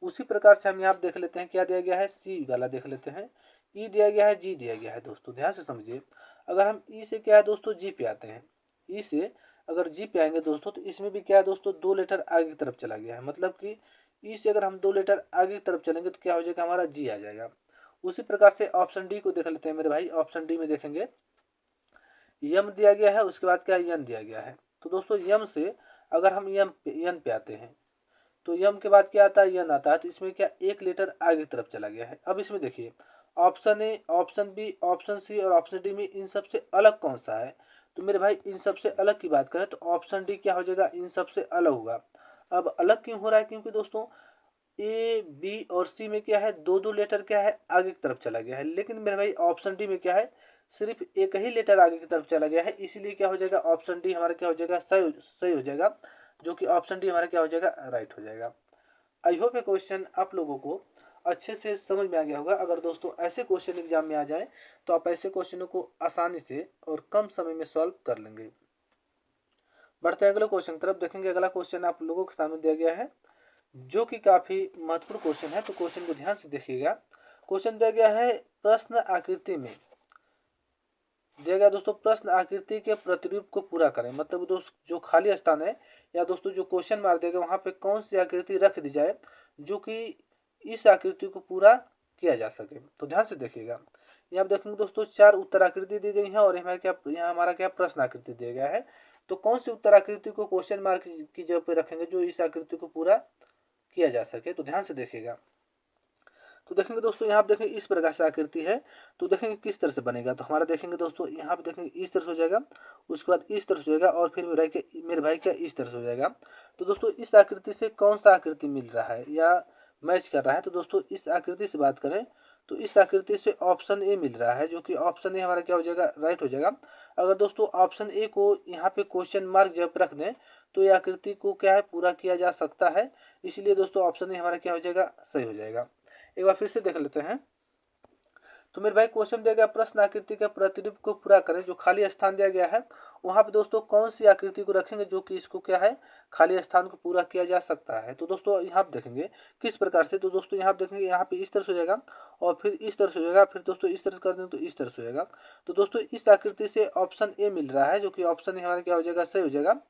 उसी प्रकार से हम यहाँ देख लेते हैं, क्या दिया गया है, सी वाला देख लेते हैं, ई दिया गया है, जी दिया गया है। दोस्तों ध्यान से समझिए, अगर हम ई से क्या है दोस्तों जी पे आते हैं, ई से अगर जी पे आएंगे दोस्तों तो इसमें भी क्या है दोस्तों 2 लेटर आगे की तरफ चला गया है। मतलब कि ई से अगर हम 2 लेटर आगे की तरफ चलेंगे तो क्या हो जाएगा, हमारा जी आ जाएगा। उसी प्रकार से ऑप्शन डी को देख लेते हैं मेरे भाई। ऑप्शन डी में देखेंगे यम दिया गया है, उसके बाद क्या यन दिया गया है। तो दोस्तों यम से अगर हम यन पे आते हैं तो यम के बाद क्या आता है, यन आता है। तो इसमें क्या एक लेटर आगे की तरफ चला गया है। अब इसमें देखिए, option A, option B, option C और ऑप्शन डी में इन सबसे अलग कौन सा है। तो मेरे भाई इन सबसे अलग की बात करें तो ऑप्शन डी क्या हो जाएगा, इन सबसे अलग होगा। अब अलग क्यों हो रहा है, क्योंकि दोस्तों ए बी और सी में क्या है 2-2 लेटर क्या है आगे की तरफ चला गया है। लेकिन मेरे भाई ऑप्शन डी में क्या है, सिर्फ एक ही लेटर आगे की तरफ चला गया है। इसीलिए क्या हो जाएगा, ऑप्शन डी हमारा क्या हो जाएगा, सही हो जाएगा, जो कि ऑप्शन डी हमारा क्या हो जाएगा, राइट हो जाएगा। आई होप ये क्वेश्चन आप लोगों को अच्छे से समझ में आ गया होगा। अगर दोस्तों ऐसे क्वेश्चन एग्जाम में आ जाए तो आप ऐसे क्वेश्चनों को आसानी से और कम समय में सॉल्व कर लेंगे। बढ़ते हैं अगले क्वेश्चन की तरफ। देखेंगे अगला क्वेश्चन आप लोगों के सामने दिया गया है, जो कि काफी महत्वपूर्ण क्वेश्चन है। तो क्वेश्चन को ध्यान से देखिएगा। क्वेश्चन दिया गया है, प्रश्न आकृति में दिया गया दोस्तों, प्रश्न आकृति के प्रतिरूप को पूरा करें। मतलब दोस्त जो खाली स्थान है या दोस्तों जो क्वेश्चन मार देगा वहां पे कौन सी आकृति रख दी जाए जो कि इस आकृति को पूरा किया जा सके। तो ध्यान से देखिएगा, यहाँ आप देखेंगे दोस्तों 4 उत्तर आकृति दी गई है और यहाँ हमारा क्या प्रश्न आकृति दिया गया है। तो कौन सी उत्तर आकृति को क्वेश्चन मार्क की जगह पे रखेंगे जो इस आकृति को पूरा किया जा सके। तो ध्यान से देखिएगा। तो देखेंगे दोस्तों, यहाँ पे देखेंगे इस प्रकार से आकृति है। तो देखेंगे किस तरह से बनेगा। तो हमारा देखेंगे दोस्तों, यहाँ पे देखेंगे इस तरह से हो जाएगा, उसके बाद इस तरह से हो जाएगा और फिर मेरे भाई क्या इस तरह से हो जाएगा। तो दोस्तों इस आकृति से कौन सा आकृति मिल रहा है या मैच कर रहा है। तो दोस्तों इस आकृति से बात करें तो इस आकृति से ऑप्शन ए मिल रहा है, जो कि ऑप्शन ए हमारा क्या हो जाएगा, राइट हो जाएगा। अगर दोस्तों ऑप्शन ए को यहाँ पे क्वेश्चन मार्क जब रख दें तो ये आकृति को क्या है पूरा किया जा सकता है। इसलिए दोस्तों ऑप्शन ए हमारा क्या हो जाएगा, सही हो जाएगा। एक बार फिर से देख लेते हैं। तो मेरे भाई क्वेश्चन दिया गया, प्रश्न आकृति के प्रतिरूप को पूरा करें। जो खाली स्थान दिया गया है वहां पे दोस्तों कौन सी आकृति को रखेंगे जो कि इसको क्या है, खाली स्थान को पूरा किया जा सकता है। तो दोस्तों यहाँ पे देखेंगे किस प्रकार से। तो दोस्तों यहाँ पे देखेंगे, यहाँ पे इस तरह से हो जाएगा और फिर इस तरह से हो जाएगा, फिर दोस्तों इस तरह से कर देंगे तो इस तरह से हो जाएगा। तो दोस्तों इस आकृति से ऑप्शन ए मिल रहा है, जो कि ऑप्शन ए हमारा क्या हो जाएगा, सही हो जाएगा।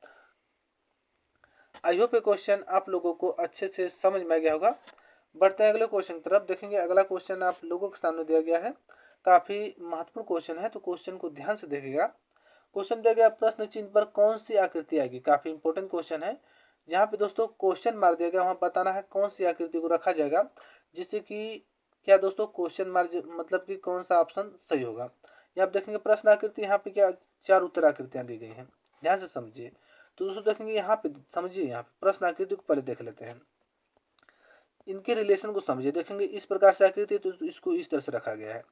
आई होप ये क्वेश्चन आप लोगों को अच्छे से समझ में आ गया होगा। बढ़ते हैं अगले क्वेश्चन की तरफ। देखेंगे अगला क्वेश्चन आप लोगों के सामने दिया गया है, काफी महत्वपूर्ण क्वेश्चन है। तो क्वेश्चन को ध्यान से देखिएगा। क्वेश्चन दिया गया, प्रश्न चिन्ह पर कौन सी आकृति आएगी। काफी इंपॉर्टेंट क्वेश्चन है, जहाँ पे दोस्तों क्वेश्चन मार दिया गया वहाँ बताना है कौन सी आकृति को रखा जाएगा, जिससे कि क्या दोस्तों क्वेश्चन मार मतलब कि कौन सा ऑप्शन सही होगा। यहाँ देखेंगे प्रश्न आकृति, यहाँ पे क्या 4 उत्तर आकृतियां दी गई हैं, ध्यान से समझिए। तो दोस्तों देखेंगे यहाँ पे, समझिए यहाँ पे प्रश्न आकृति को पहले देख लेते हैं, इनके रिलेशन को समझिए। देखेंगे इस प्रकार से आकृति तो इसको इस तरह से रखा गया है।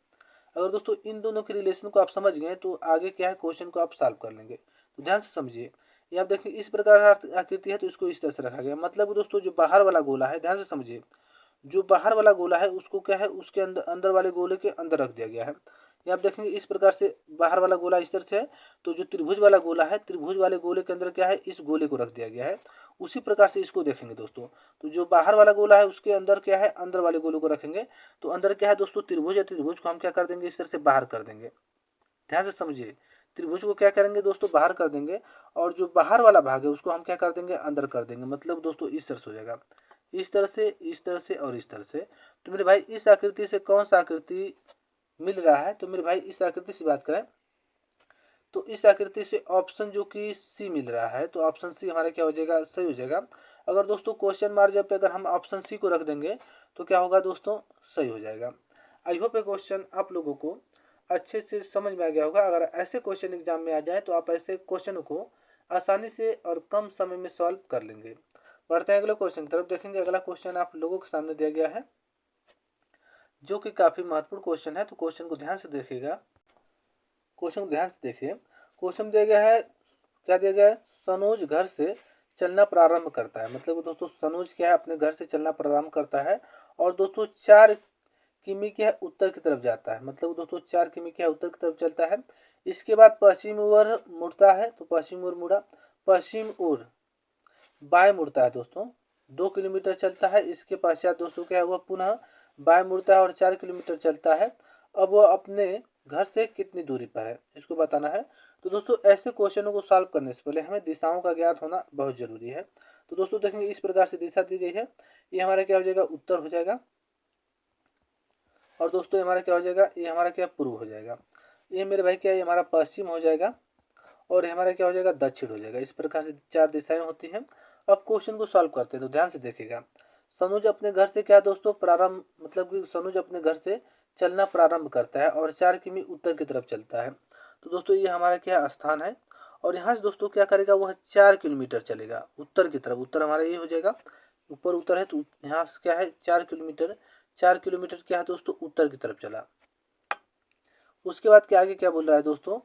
अगर दोस्तों इन दोनों के रिलेशन को आप समझ गए तो आगे क्या है क्वेश्चन को आप सॉल्व कर लेंगे। तो ध्यान से समझिए, ये आप देखिए इस प्रकार आकृति है तो इसको इस तरह से रखा गया। मतलब दोस्तों जो बाहर वाला गोला है, ध्यान से समझिए, जो बाहर वाला गोला है उसको क्या है उसके अंदर अंदर वाले गोले के अंदर रख दिया गया है। ये आप देखेंगे इस प्रकार से बाहर वाला गोला इस तरह से है, तो जो त्रिभुज वाला गोला है त्रिभुज वाले गोले के अंदर क्या है इस गोले को रख दिया गया है। उसी प्रकार से इसको देखेंगे दोस्तों, तो जो बाहर वाला गोला है उसके अंदर क्या है अंदर वाले गोले को रखेंगे। तो अंदर क्या है दोस्तों त्रिभुज है, त्रिभुज को हम क्या कर देंगे इस तरह से बाहर कर देंगे। ध्यान से समझिए, त्रिभुज को क्या करेंगे दोस्तों बाहर कर देंगे और जो बाहर वाला भाग है उसको हम क्या कर देंगे अंदर कर देंगे। मतलब दोस्तों इस तरह से हो जाएगा, इस तरह से, इस तरह से और इस तरह से। तो मेरे भाई इस आकृति से कौन सा आकृति मिल रहा है। तो मेरे भाई इस आकृति से बात करें तो इस आकृति से ऑप्शन जो कि सी मिल रहा है, तो ऑप्शन सी हमारा क्या हो जाएगा, सही हो जाएगा। अगर दोस्तों क्वेश्चन मार्क पे अगर हम ऑप्शन सी को रख देंगे तो क्या होगा दोस्तों, सही हो जाएगा। आई होप ये क्वेश्चन आप लोगों को अच्छे से समझ में आ गया होगा। अगर ऐसे क्वेश्चन एग्जाम में आ जाए तो आप ऐसे क्वेश्चन को आसानी से और कम समय में सॉल्व कर लेंगे। बढ़ते हैं अगले क्वेश्चन की तरफ। देखेंगे अगला क्वेश्चन आप लोगों के सामने दिया गया है, जो कि काफ़ी महत्वपूर्ण क्वेश्चन है। तो क्वेश्चन को ध्यान से देखिएगा, क्वेश्चन को ध्यान से देखिए। क्वेश्चन दिया गया है, क्या दिया गया है, सनोज घर से चलना प्रारंभ करता है। मतलब दोस्तों सनोज क्या है, अपने घर से चलना प्रारंभ करता है और दोस्तों 4 किमी क्या है उत्तर की तरफ जाता है। मतलब दोस्तों 4 किमी क्या है उत्तर की तरफ चलता है। इसके बाद पश्चिम ओर मुड़ता है, तो पश्चिम ओर मुड़ा, पश्चिम ओर बाएं मुड़ता है दोस्तों, 2 किलोमीटर चलता है। इसके पश्चात दोस्तों क्या हुआ, पुनः बाएं मुड़ता है और 4 किलोमीटर चलता है। अब वह अपने घर से कितनी दूरी पर है, इसको बताना है। तो दोस्तों ऐसे क्वेश्चनों को सॉल्व करने से पहले हमें दिशाओं का ज्ञात होना बहुत जरूरी है। तो दोस्तों देखेंगे इस प्रकार से दिशा दी गई है, ये हमारा क्या हो जाएगा, उत्तर हो जाएगा। और दोस्तों हमारा क्या हो जाएगा, ये हमारा क्या पूर्व हो जाएगा। ये मेरे भाई क्या है, ये हमारा पश्चिम हो जाएगा और हमारा क्या हो जाएगा, दक्षिण हो जाएगा। इस प्रकार से 4 दिशाएं होती हैं। अब क्वेश्चन को सॉल्व करते हैं तो ध्यान से देखिएगा। सनुज अपने घर से क्या दोस्तों प्रारंभ, मतलब कि सनुज अपने घर से चलना प्रारंभ करता है और 4 किमी उत्तर की तरफ चलता है। तो दोस्तों ये हमारा क्या स्थान है और यहाँ से दोस्तों क्या करेगा, वह 4 किलोमीटर चलेगा उत्तर की तरफ। उत्तर हमारा ये हो जाएगा, ऊपर उत्तर है तो यहाँ से क्या है 4 किलोमीटर, 4 किलोमीटर क्या है दोस्तों उत्तर की तरफ चला। उसके बाद क्या आगे क्या बोल रहा है दोस्तों,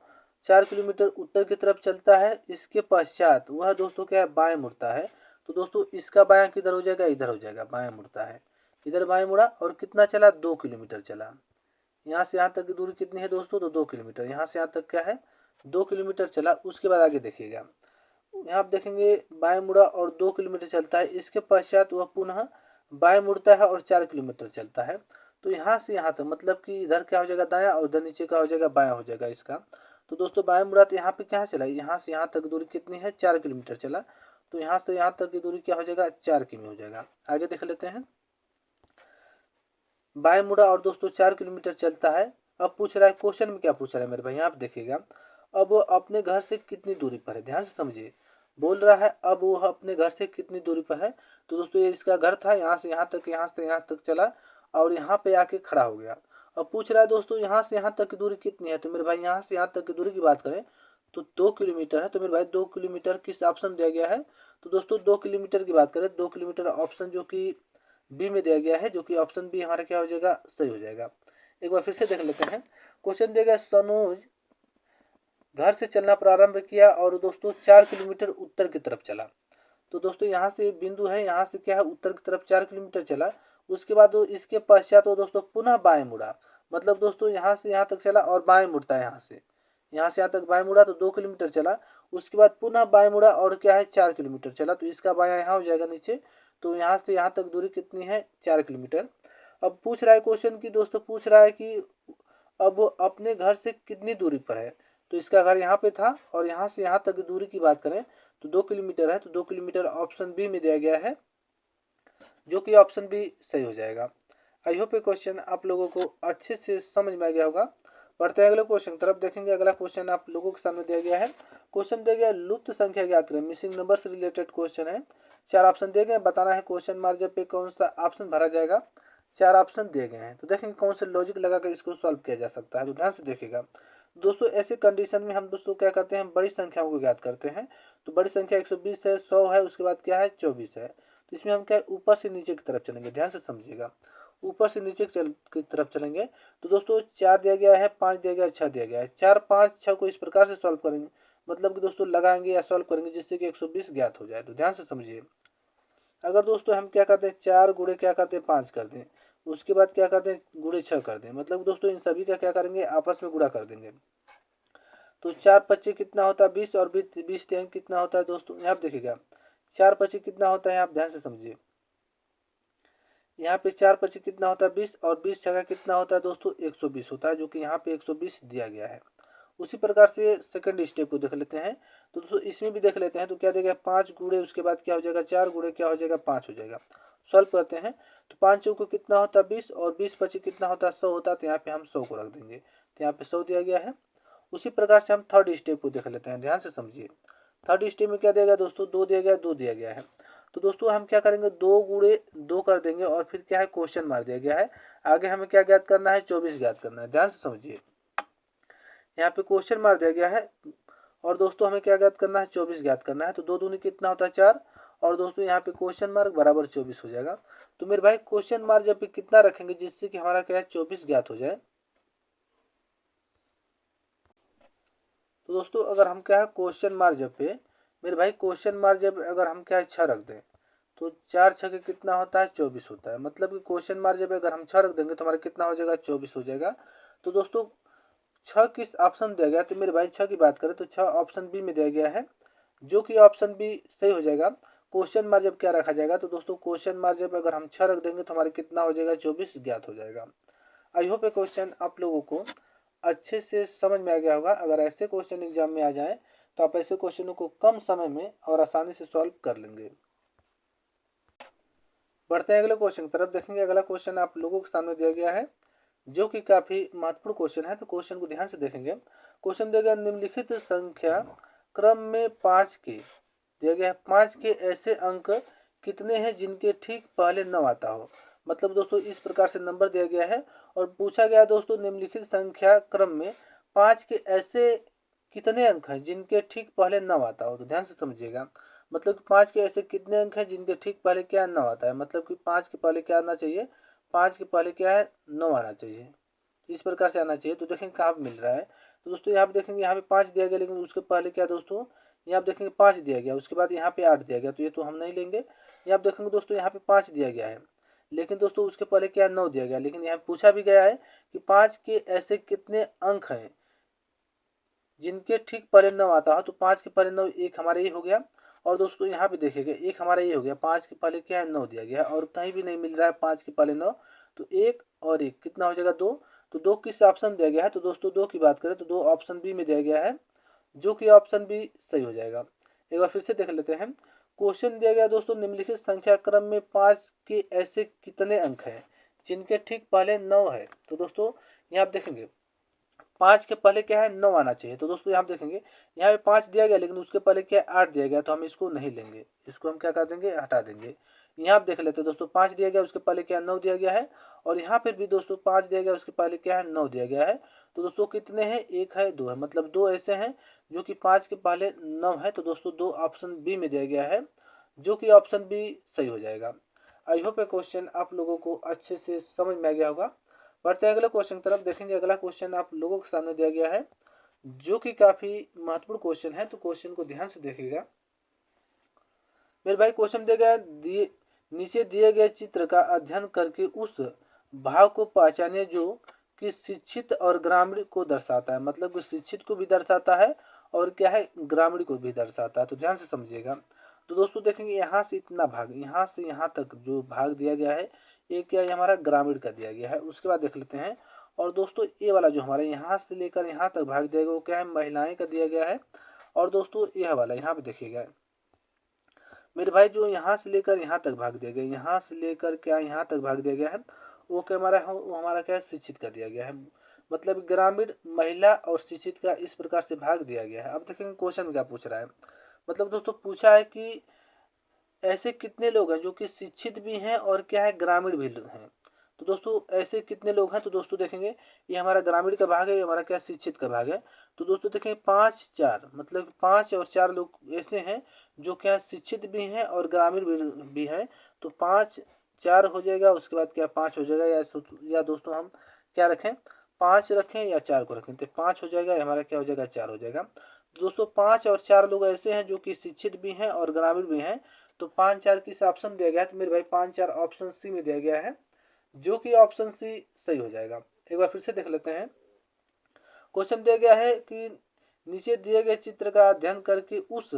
4 किलोमीटर उत्तर की तरफ चलता है। इसके पश्चात वह दोस्तों क्या है, बाएं मुड़ता है। तो दोस्तों इसका बायां किधर हो जाएगा, इधर हो जाएगा, बाएं मुड़ता है, इधर बाएं मुड़ा और कितना चला, 2 किलोमीटर चला। यहाँ से यहाँ तक की दूरी कितनी है दोस्तों, तो 2 किलोमीटर। यहाँ से यहाँ तक क्या है, 2 किलोमीटर चला। उसके बाद आगे देखिएगा, यहाँ आप देखेंगे बाएं मुड़ा और 2 किलोमीटर चलता है। इसके पश्चात वह पुनः बाएं मुड़ता है और 4 किलोमीटर चलता है। तो यहाँ से यहाँ तक मतलब कि इधर क्या हो जाएगा, दायां, और इधर नीचे का हो जाएगा बायां हो जाएगा इसका। तो दोस्तों बाएं मुड़ा तो यहाँ पे क्या चला, यहाँ से यहाँ तक दूरी कितनी है, 4 किलोमीटर चला। तो यहाँ से यहाँ तक की दूरी क्या हो जाएगा, 4 किमी हो जाएगा। आगे देख लेते हैं, बाएं मुड़ा और दोस्तों 4 किलोमीटर चलता है। अब पूछ रहा है, क्वेश्चन में क्या पूछ रहा है मेरे भाई, आप देखिएगा। अब वो अपने घर से कितनी दूरी पर है, ध्यान से समझिए। बोल रहा है अब वो अपने घर से कितनी दूरी पर है। तो दोस्तों ये इसका घर था, यहाँ से यहाँ तक, यहाँ से यहाँ तक चला और यहाँ पे आके खड़ा हो गया। अब पूछ रहा है दोस्तों यहाँ से यहाँ तक की दूरी कितनी है। तो मेरे भाई यहाँ से यहाँ तक की दूरी की बात करें तो 2 किलोमीटर है। तो मेरे भाई 2 किलोमीटर किस ऑप्शन दिया गया है, तो दोस्तों 2 किलोमीटर की बात करें, 2 किलोमीटर ऑप्शन जो कि बी में दिया गया है, जो कि ऑप्शन बी हमारा क्या हो जाएगा, सही हो जाएगा। एक बार फिर से देख लेते हैं। क्वेश्चन दिया गया, सनोज घर से चलना प्रारंभ किया और दोस्तों 4 किलोमीटर उत्तर की तरफ चला। तो दोस्तों यहाँ से बिंदु है, यहाँ से क्या है, उत्तर की तरफ 4 किलोमीटर चला। उसके बाद वो इसके पश्चात वो दोस्तों पुनः बाएं मुड़ा। मतलब दोस्तों यहाँ से यहाँ तक चला और बाएं मुड़ता है, यहाँ से यहाँ तक बाएं मुड़ा तो 2 किलोमीटर चला। उसके बाद पुनः बाएं मुड़ा और क्या है, 4 किलोमीटर चला। तो इसका बायां यहाँ हो जाएगा नीचे। तो यहाँ से यहाँ तक दूरी कितनी है, 4 किलोमीटर। अब पूछ रहा है क्वेश्चन की दोस्तों, पूछ रहा है कि अब वो अपने घर से कितनी दूरी पर है। तो इसका घर यहाँ पे था और यहाँ से यहाँ तक की दूरी की बात करें तो 2 किलोमीटर है। तो 2 किलोमीटर ऑप्शन बी में दिया गया है, जो कि ऑप्शन बी सही हो जाएगा। आई होप ये क्वेश्चन आप लोगों को अच्छे से समझ में आ गया होगा। बढ़ते हैं अगले क्वेश्चन तरफ। देखेंगे अगला क्वेश्चन आप लोगों के सामने दिया गया है। क्वेश्चन दिया गया, लुप्त संख्या ज्ञात करें, मिसिंग नंबर से रिलेटेड क्वेश्चन है। 4 ऑप्शन दिए गए, बताना है क्वेश्चन मार्क पे कौन सा ऑप्शन भरा जाएगा। 4 ऑप्शन दिए गए हैं, तो देखेंगे कौन से लॉजिक लगाकर इसको सॉल्व किया जा सकता है। तो ध्यान से देखिएगा दोस्तों, ऐसे कंडीशन में हम दोस्तों क्या करते हैं, बड़ी संख्याओं को ज्ञात करते हैं। तो बड़ी संख्या 120 है, 100 है, उसके बाद क्या है, 24 है। तो इसमें हम क्या ऊपर से नीचे की तरफ चलेंगे, ध्यान से समझिएगा। ऊपर से नीचे की तरफ चलेंगे तो दोस्तों 4 दिया गया है, 5 दिया गया है, 6 दिया गया है। 4, 5, 6 को इस प्रकार से सॉल्व करेंगे, मतलब कि दोस्तों लगाएंगे या सॉल्व करेंगे जिससे कि 120 ज्ञात हो जाए। तो ध्यान से समझिए। अगर दोस्तों हम क्या करते हैं, 4 गुणे क्या करते हैं, 5 कर दें, उसके बाद क्या करते हैं, गुणे 6 कर दें, मतलब दोस्तों इन सभी का क्या करेंगे, आपस में गुणा कर देंगे। तो 4 पच्चीस कितना होता है, 20 और 20 10 कितना होता है दोस्तों, यहाँ पे देखिएगा 4 पच्चीस कितना होता है, आप ध्यान से समझिए। यहाँ पे 4 पच्चीस कितना होता है, 20 और 20 छक्का कितना होता है दोस्तों, 120 होता है, जो कि यहाँ पे 120 दिया गया है। उसी प्रकार से सेकंड स्टेप को देख लेते हैं। तो दोस्तों इसमें भी देख लेते हैं। तो क्या देगा, 5 गुणे उसके बाद क्या हो जाएगा, 4 गुणे क्या हो जाएगा, 5 हो जाएगा। सॉल्व करते हैं तो 5 चौको कितना होता है, 20 और 20 पच्चीस कितना होता है, 100 होता है। तो यहाँ पे हम 100 को रख देंगे, तो यहाँ पे 100 दिया गया है। उसी प्रकार से हम थर्ड स्टेप को देख लेते हैं, ध्यान से समझिए। थर्ड स्टेप में क्या दिया गया दोस्तों, 2 दिया गया, 2 दिया गया है। तो दोस्तों हम क्या करेंगे, 2 कर देंगे और फिर क्या है क्वेश्चन मार दिया गया है। आगे हमें क्या ज्ञात करना है, 24 ज्ञात करना है। ध्यान से समझिए, यहाँ पे क्वेश्चन मार दिया गया है और दोस्तों हमें क्या ज्ञात करना है, 24 ज्ञात करना है। तो 2 दूनी कितना होता है 4, और दोस्तों यहाँ पे क्वेश्चन मार्क बराबर 24 हो जाएगा। तो मेरे भाई क्वेश्चन मार्क जब पे कितना रखेंगे जिससे कि हमारा क्या है 24 ज्ञात हो जाए। तो दोस्तों अगर हम क्या है क्वेश्चन मार्क जब पे, मेरे भाई क्वेश्चन मार्क जब अगर हम क्या है 6 रख दें तो 4 6 कितना होता है 24 होता है। मतलब कि क्वेश्चन मार्क जब अगर हम 6 रख देंगे तो हमारा कितना हो जाएगा 24 हो जाएगा। तो दोस्तों 6 किस ऑप्शन दिया गया, तो मेरे भाई 6 की बात करें तो 6 ऑप्शन बी में दिया गया है, जो कि ऑप्शन बी सही हो जाएगा। क्वेश्चन मार्क जब क्या रखा जाएगा, तो दोस्तों क्वेश्चन मार्क जब अगर हम 6 रख देंगे तो हमारे कितना हो जाएगा 24 ज्ञात हो जाएगा। आई होप ये क्वेश्चन आप लोगों को अच्छे से समझ में आ गया होगा। अगर ऐसे क्वेश्चन एग्जाम में आ जाए तो आप ऐसे क्वेश्चनों को कम समय में और आसानी से सॉल्व कर लेंगे। बढ़ते हैं अगले क्वेश्चन की तरफ। देखेंगे अगला क्वेश्चन आप लोगों के सामने दिया गया है, जो कि काफ़ी महत्वपूर्ण क्वेश्चन है। तो क्वेश्चन को ध्यान से देखेंगे। क्वेश्चन दिया गया, निम्नलिखित संख्या क्रम में 5 के दिया गया है, 5 के ऐसे अंक कितने हैं जिनके ठीक पहले 9 आता हो। मतलब दोस्तों इस प्रकार से नंबर दिया गया है और पूछा गया दोस्तों, निम्नलिखित संख्या क्रम में 5 के ऐसे कितने अंक हैं जिनके ठीक पहले 9 आता हो। तो ध्यान से समझिएगा, मतलब कि 5 के ऐसे कितने अंक हैं जिनके ठीक पहले क्या 9 आता है। मतलब कि 5 के पहले क्या आना चाहिए, 5 के पहले क्या है 9 आना चाहिए। इस प्रकार से आना चाहिए। तो देखेंगे कहाँ पे मिल रहा है। तो दोस्तों यहाँ पे देखेंगे, यहाँ पे 5 दिया गया लेकिन उसके पहले क्या दोस्तों, यहाँ पे देखेंगे 5 दिया गया, उसके बाद यहाँ पे 8 दिया गया, तो ये तो हम नहीं लेंगे। यहाँ पे देखेंगे दोस्तों, यहाँ पे 5 दिया गया है लेकिन दोस्तों उसके पहले क्या 9 दिया गया, लेकिन यहाँ पूछा भी गया है कि 5 के ऐसे कितने अंक हैं जिनके ठीक पहले 9 आता हो। तो 5 के पहले 9 एक हमारा ये हो गया, और दोस्तों यहाँ पे देखिएगा एक हमारा ये हो गया। 5 के पहले क्या है 9 दिया गया है और कहीं भी नहीं मिल रहा है 5 के पहले 9, तो एक और एक कितना हो जाएगा 2। तो 2 किस ऑप्शन दिया गया है, तो दोस्तों 2 की बात करें तो 2 ऑप्शन बी में दिया गया है, जो कि ऑप्शन बी सही हो जाएगा। एक बार फिर से देख लेते हैं। क्वेश्चन दिया गया दोस्तों, निम्नलिखित संख्या क्रम में 5 के ऐसे कितने अंक हैं जिनके ठीक पहले 9 है। तो दोस्तों यहाँ आप देखेंगे 5 के पहले क्या है 9 आना चाहिए। तो दोस्तों यहाँ देखेंगे, यहाँ पे 5 दिया गया लेकिन उसके पहले क्या है 8 दिया गया, तो हम इसको नहीं लेंगे, इसको हम क्या कर देंगे हटा देंगे। यहाँ आप देख लेते हैं दोस्तों, 5 दिया गया उसके पहले क्या है 9 दिया गया है, और यहाँ पर भी दोस्तों 5 दिया गया उसके पहले क्या है 9 दिया गया है। तो दोस्तों कितने हैं, एक है 2 है, मतलब 2 ऐसे हैं जो कि 5 के पहले 9 है। तो दोस्तों 2 ऑप्शन बी में दिया गया है, जो कि ऑप्शन बी सही हो जाएगा। आई होप ये क्वेश्चन आप लोगों को अच्छे से समझ में आ गया होगा। बढ़ते हैं अगले क्वेश्चन की तरफ। देखेंगे अगला क्वेश्चन आप लोगों के सामने दिया गया है, जो कि काफी महत्वपूर्ण क्वेश्चन है। तो क्वेश्चन को ध्यान से देखिएगा मेरे भाई। क्वेश्चन दिया गया, दिए नीचे दिए गए चित्र का अध्ययन करके उस भाव को पहचाने जो कि शिक्षित और ग्रामीण को दर्शाता है। मतलब कि शिक्षित को भी दर्शाता है और क्या है ग्रामीण को भी दर्शाता है। तो ध्यान से समझिएगा। तो दोस्तों देखेंगे यहाँ से इतना भाग, यहाँ से यहाँ तक जो भाग दिया गया है ये क्या है हमारा ग्रामीण का दिया गया है। उसके बाद देख लेते हैं, और दोस्तों ये वाला जो हमारा यहाँ से लेकर यहाँ तक भाग दिया गया वो क्या है महिलाएं का दिया गया है। और दोस्तों यह वाला यहाँ पे देखिएगा मेरे भाई, जो यहाँ से लेकर यहाँ तक भाग दिया गया, यहाँ से लेकर क्या यहाँ तक भाग दिया गया है वो क्या हमारा है, वो हमारा क्या है शिक्षित का दिया गया है। मतलब ग्रामीण, महिला और शिक्षित का इस प्रकार से भाग दिया गया है। अब देखेंगे क्वेश्चन क्या पूछ रहा है। मतलब दोस्तों पूछा है कि ऐसे कितने लोग हैं जो कि शिक्षित भी हैं और क्या है ग्रामीण भी हैं। तो दोस्तों ऐसे कितने लोग हैं, तो दोस्तों देखेंगे ये हमारा ग्रामीण का भाग है, ये हमारा क्या शिक्षित का भाग है। तो दोस्तों देखेंगे 5 4, मतलब 5 और 4 लोग ऐसे हैं जो क्या शिक्षित भी हैं और ग्रामीण भी हैं। तो 5 4 हो जाएगा, उसके बाद क्या 5 हो जाएगा, या दोस्तों हम क्या रखें 5 रखें या 4 को रखें, तो 5 हो जाएगा, हमारा क्या हो जाएगा 4 हो जाएगा। तो दोस्तों 5 और 4 लोग ऐसे हैं जो कि शिक्षित भी हैं और ग्रामीण भी हैं। तो 5 4 किस ऑप्शन दिया गया है, तो मेरे भाई 5 4 ऑप्शन सी में दिया गया है, जो कि ऑप्शन सी सही हो जाएगा। एक बार फिर से देख लेते हैं। क्वेश्चन दिया गया है कि नीचे दिए गए चित्र का अध्ययन करके उस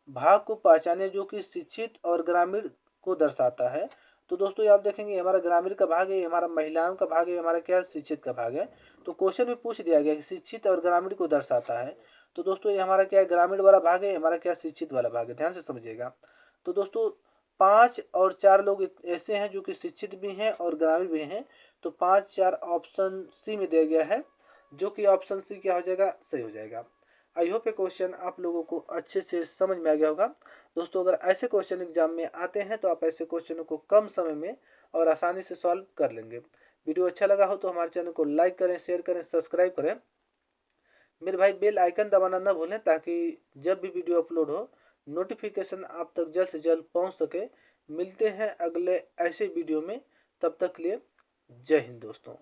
भाग को पहचाने जो कि शिक्षित और ग्रामीण को दर्शाता है। तो दोस्तों आप देखेंगे हमारा ग्रामीण का भाग है, हमारा महिलाओं का भाग है, हमारा क्या शिक्षित का भाग है। तो क्वेश्चन में पूछ दिया गया कि शिक्षित और ग्रामीण को दर्शाता है। तो दोस्तों ये हमारा क्या है ग्रामीण वाला भाग है, हमारा क्या शिक्षित वाला भाग है। ध्यान से समझिएगा। तो दोस्तों 5 और 4 लोग ऐसे हैं जो कि शिक्षित भी हैं और ग्रामीण भी हैं। तो 5 4 ऑप्शन सी में दिया गया है, जो कि ऑप्शन सी क्या हो जाएगा सही हो जाएगा। आई होप ये क्वेश्चन आप लोगों को अच्छे से समझ में आ गया होगा। दोस्तों अगर ऐसे क्वेश्चन एग्जाम में आते हैं तो आप ऐसे क्वेश्चनों को कम समय में और आसानी से सॉल्व कर लेंगे। वीडियो अच्छा लगा हो तो हमारे चैनल को लाइक करें, शेयर करें, सब्सक्राइब करें। मेरे भाई बेल आइकन दबाना ना भूलें ताकि जब भी वीडियो अपलोड हो नोटिफिकेशन आप तक जल्द से जल्द पहुंच सके। मिलते हैं अगले ऐसे वीडियो में, तब तक के लिए जय हिंद दोस्तों।